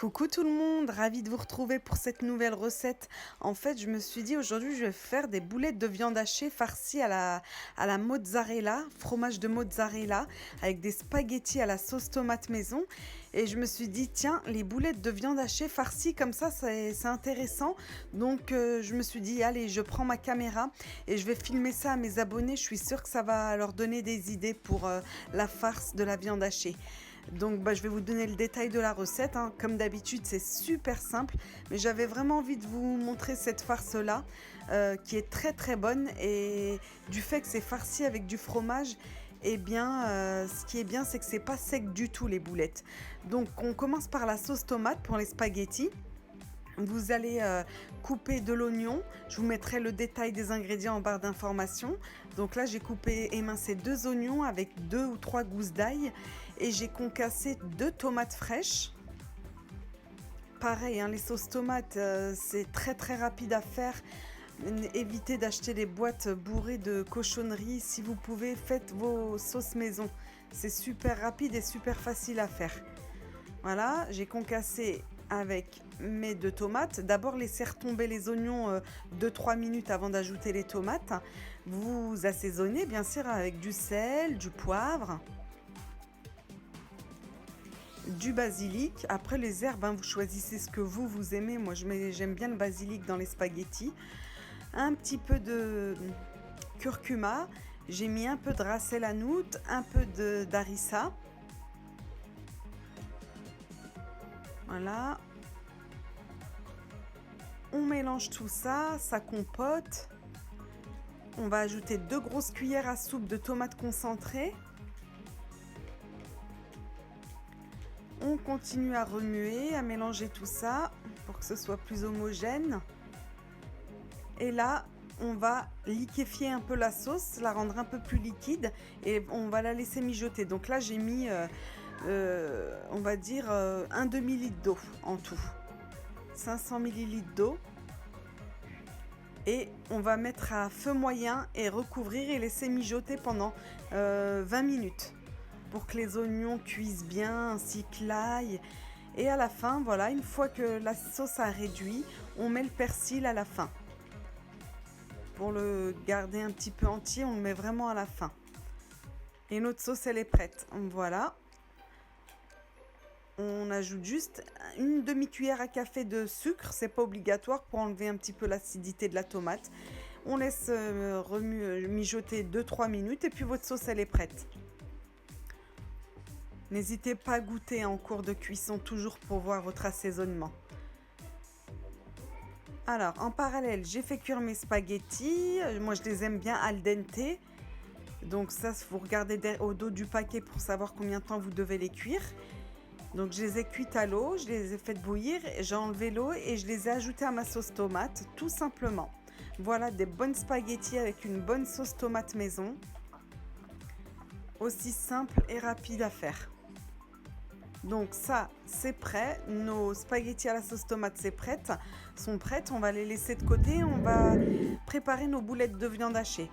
Coucou tout le monde, ravie de vous retrouver pour cette nouvelle recette. En fait, je me suis dit aujourd'hui, je vais faire des boulettes de viande hachée farcies à la mozzarella, fromage de mozzarella, avec des spaghettis à la sauce tomate maison. Et je me suis dit, tiens, les boulettes de viande hachée farcies comme ça, c'est intéressant. Donc, je me suis dit, allez, je prends ma caméra et je vais filmer ça à mes abonnés. Je suis sûre que ça va leur donner des idées pour la farce de la viande hachée. Donc je vais vous donner le détail de la recette, hein. Comme d'habitude, c'est super simple, mais j'avais vraiment envie de vous montrer cette farce-là, qui est très très bonne, et du fait que c'est farci avec du fromage, eh bien, ce qui est bien, c'est que c'est pas sec du tout les boulettes. Donc on commence par la sauce tomate pour les spaghettis. Vous allez couper de l'oignon. Je vous mettrai le détail des ingrédients en barre d'informations. Donc là, j'ai coupé émincé 2 oignons avec 2 ou 3 gousses d'ail. Et j'ai concassé 2 tomates fraîches. Pareil, hein, les sauces tomates, c'est très très rapide à faire. Évitez d'acheter des boîtes bourrées de cochonneries. Si vous pouvez, faites vos sauces maison. C'est super rapide et super facile à faire. Voilà, j'ai concassé avec mes 2 tomates. D'abord, laissez retomber les oignons 2-3 minutes avant d'ajouter les tomates. Vous assaisonnez bien sûr avec du sel, du poivre, du basilic. Après, les herbes, hein, vous choisissez ce que vous aimez. Moi, j'aime bien le basilic dans les spaghettis. Un petit peu de curcuma. J'ai mis un peu de ras el hanout, un peu d'harissa. Voilà. On mélange tout ça, ça compote. On va ajouter 2 grosses cuillères à soupe de tomates concentrées. On continue à remuer, à mélanger tout ça pour que ce soit plus homogène. Et là, on va liquéfier un peu la sauce, la rendre un peu plus liquide et on va la laisser mijoter. Donc là, j'ai mis, on va dire, un demi-litre d'eau en tout. 500 ml d'eau. Et on va mettre à feu moyen et recouvrir et laisser mijoter pendant 20 minutes pour que les oignons cuisent bien, ainsi que l'ail. Et à la fin, voilà, une fois que la sauce a réduit, on met le persil à la fin. Pour le garder un petit peu entier, on le met vraiment à la fin. Et notre sauce, elle est prête. Voilà. On ajoute juste une demi-cuillère à café de sucre, c'est pas obligatoire pour enlever un petit peu l'acidité de la tomate. On laisse mijoter 2-3 minutes et puis votre sauce elle est prête. N'hésitez pas à goûter en cours de cuisson toujours pour voir votre assaisonnement. Alors en parallèle, j'ai fait cuire mes spaghettis. Moi je les aime bien al dente. Donc ça, vous regardez au dos du paquet pour savoir combien de temps vous devez les cuire. Donc je les ai cuites à l'eau, je les ai faites bouillir, j'ai enlevé l'eau et je les ai ajoutées à ma sauce tomate, tout simplement. Voilà des bonnes spaghettis avec une bonne sauce tomate maison. Aussi simple et rapide à faire. Donc ça, c'est prêt. Nos spaghettis à la sauce tomate, sont prêtes. On va les laisser de côté. On va préparer nos boulettes de viande hachée.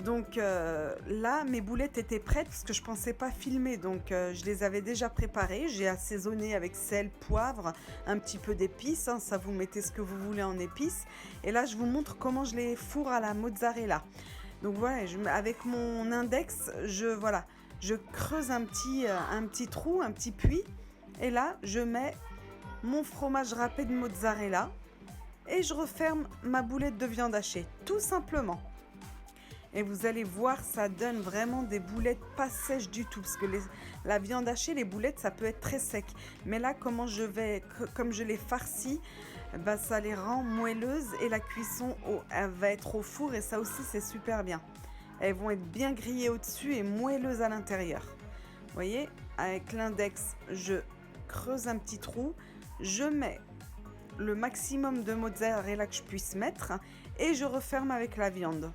Donc là, mes boulettes étaient prêtes parce que je ne pensais pas filmer. Donc je les avais déjà préparées. J'ai assaisonné avec sel, poivre, un petit peu d'épices. Hein, ça, vous mettez ce que vous voulez en épices. Et là, je vous montre comment je les fourre à la mozzarella. Donc voilà, avec mon index, je creuse un petit trou, un petit puits. Et là, je mets mon fromage râpé de mozzarella. Et je referme ma boulette de viande hachée, tout simplement. Et vous allez voir, ça donne vraiment des boulettes pas sèches du tout. Parce que la viande hachée, les boulettes, ça peut être très sec. Mais là, comme je les farcis, ça les rend moelleuses. Et la cuisson, elle va être au four. Et ça aussi, c'est super bien. Elles vont être bien grillées au-dessus et moelleuses à l'intérieur. Vous voyez, avec l'index, je creuse un petit trou. Je mets le maximum de mozzarella que je puisse mettre. Et je referme avec la viande.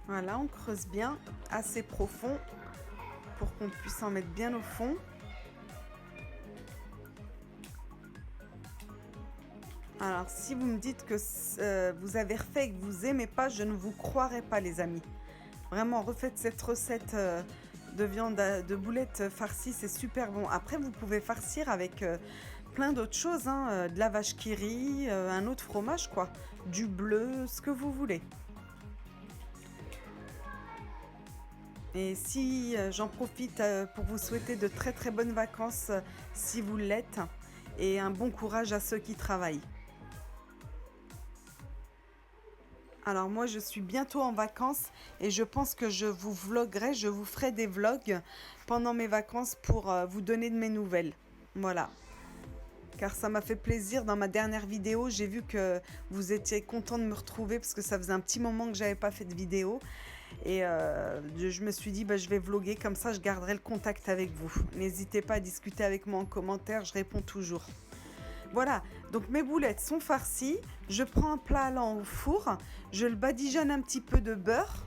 Voilà, on creuse bien, assez profond, pour qu'on puisse en mettre bien au fond. Alors, si vous me dites que vous avez refait et que vous n'aimez pas, je ne vous croirai pas, les amis. Vraiment, refaites cette recette de viande, de boulettes farcies, c'est super bon. Après, vous pouvez farcir avec plein d'autres choses, hein, de la vache qui rit, un autre fromage, quoi. Du bleu, ce que vous voulez. Et si j'en profite pour vous souhaiter de très très bonnes vacances si vous l'êtes, et un bon courage à ceux qui travaillent. Alors moi je suis bientôt en vacances et je pense que je vous vloguerai, je vous ferai des vlogs pendant mes vacances pour vous donner de mes nouvelles. Voilà. Car ça m'a fait plaisir, dans ma dernière vidéo, j'ai vu que vous étiez content de me retrouver parce que ça faisait un petit moment que j'avais pas fait de vidéo. Et je me suis dit, bah, je vais vloguer, comme ça je garderai le contact avec vous. N'hésitez pas à discuter avec moi en commentaire, je réponds toujours. Voilà, donc mes boulettes sont farcies. Je prends un plat allant au four, je le badigeonne un petit peu de beurre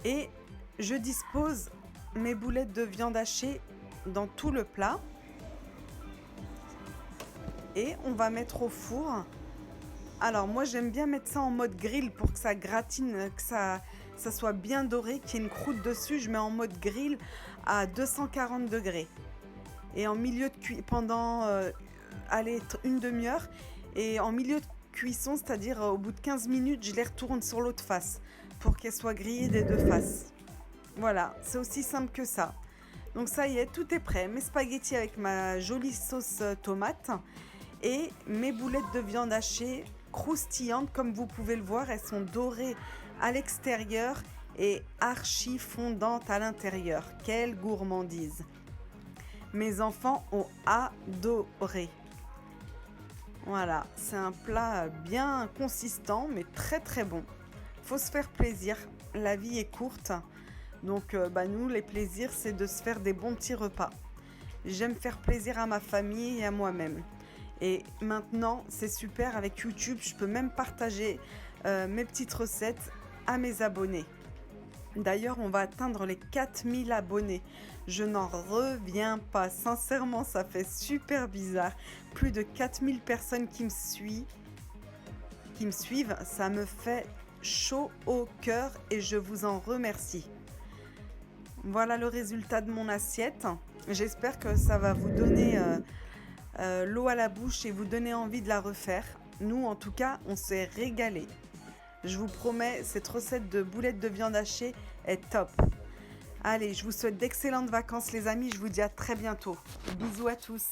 et je dispose mes boulettes de viande hachée dans tout le plat. Et on va mettre au four. Alors moi j'aime bien mettre ça en mode grill pour que ça gratine, que ça soit bien doré, qu'il y ait une croûte dessus. Je mets en mode grill à 240 degrés. Et en milieu de cuisson, pendant une demi-heure. Et en milieu de cuisson, c'est-à-dire au bout de 15 minutes, je les retourne sur l'autre face pour qu'elles soient grillées des deux faces. Voilà, c'est aussi simple que ça. Donc ça y est, tout est prêt. Mes spaghettis avec ma jolie sauce tomate et mes boulettes de viande hachée croustillantes. Comme vous pouvez le voir, elles sont dorées à l'extérieur et archi fondantes à l'intérieur. Quelle gourmandise! Mes enfants ont adoré. Voilà, c'est un plat bien consistant mais très très bon. Faut se faire plaisir, la vie est courte. Donc nous, les plaisirs, c'est de se faire des bons petits repas. J'aime faire plaisir à ma famille et à moi-même. Et maintenant, c'est super avec YouTube, je peux même partager mes petites recettes à mes abonnés. D'ailleurs, on va atteindre les 4000 abonnés. Je n'en reviens pas. Sincèrement, ça fait super bizarre. Plus de 4000 personnes qui me suivent. Ça me fait chaud au cœur et je vous en remercie. Voilà le résultat de mon assiette. J'espère que ça va vous donner l'eau à la bouche et vous donner envie de la refaire. Nous, en tout cas, on s'est régalé. Je vous promets, cette recette de boulettes de viande hachée est top. Allez, je vous souhaite d'excellentes vacances les amis. Je vous dis à très bientôt. Bisous à tous.